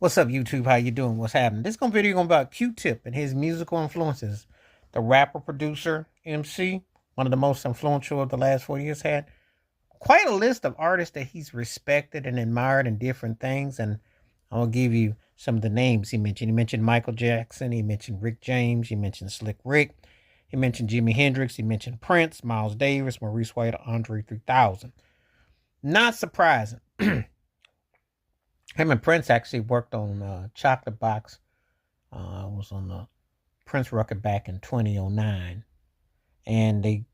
What's up, YouTube? How you doing? What's happening? This video going about Q-Tip and his musical influences. The rapper, producer, MC, one of the most influential of the last 4 years, had quite a list of artists that he's respected and admired in different things. And I'll give you some of the names he mentioned. He mentioned Michael Jackson. He mentioned Rick James. He mentioned Slick Rick. He mentioned Jimi Hendrix. He mentioned Prince, Miles Davis, Maurice White, Andre 3000. Not surprising. Him and Prince actually worked on Chocolate Box. Was on the Prince record back in 2009. And they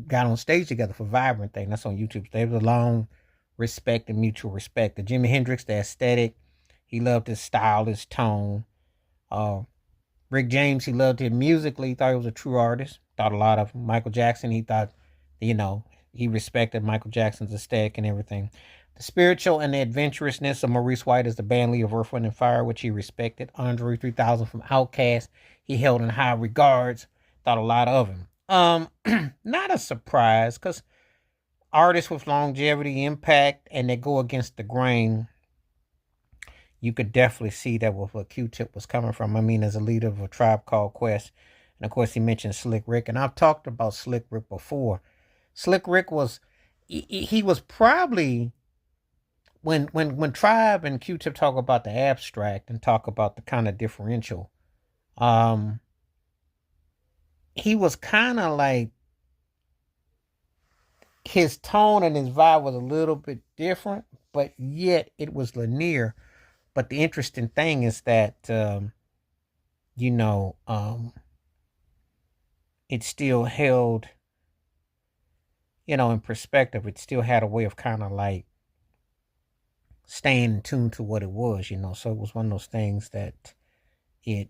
got on stage together for Vibrant Thing. That's on YouTube. They was a long respect and mutual respect. The Jimi Hendrix, the aesthetic. He loved his style, his tone. Rick James, he loved him musically. He thought he was a true artist. Thought a lot of him. Michael Jackson, he thought, he respected Michael Jackson's aesthetic and everything. The spiritual and the adventurousness of Maurice White as the band leader of Earth, Wind, and Fire, which he respected. Andre 3000 from Outkast, he held in high regards. Thought a lot of him. Not a surprise, because artists with longevity, impact, and they go against the grain, you could definitely see that with what Q-Tip was coming from. I mean, as a leader of a Tribe Called Quest. And of course, he mentioned Slick Rick. And I've talked about Slick Rick before. Slick Rick was, he was probably, when Tribe and Q-Tip talk about the abstract and talk about the kind of differential, he was kind of like, his tone and his vibe was a little bit different, but yet it was linear. But the interesting thing is that, it still held, in perspective. It still had a way of kind of like staying in tune to what it was, So it was one of those things that it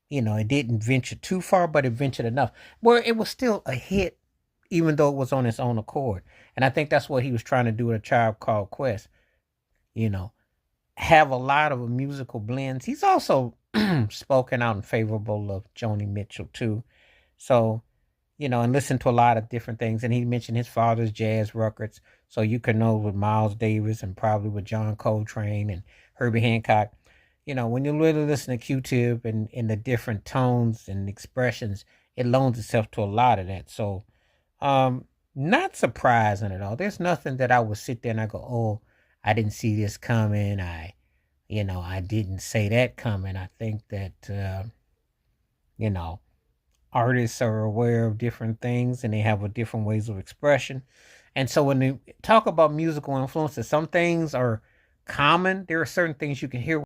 didn't venture too far, but it ventured enough where it was still a hit, even though it was on its own accord. And I think that's what he was trying to do with A Tribe Called Quest, have a lot of musical blends. He's also spoken out in favorable of Joni Mitchell too. So, and listened to a lot of different things. And he mentioned his father's jazz records. So you can know with Miles Davis and probably with John Coltrane and Herbie Hancock. When you really listen to Q-Tip and the different tones and expressions, it loans itself to a lot of that. So, not surprising at all. There's nothing that I would sit there and I go, oh, I didn't see this coming. I didn't say that coming. I think that, artists are aware of different things and they have different ways of expression. And so when they talk about musical influences, some things are common. There are certain things you can hear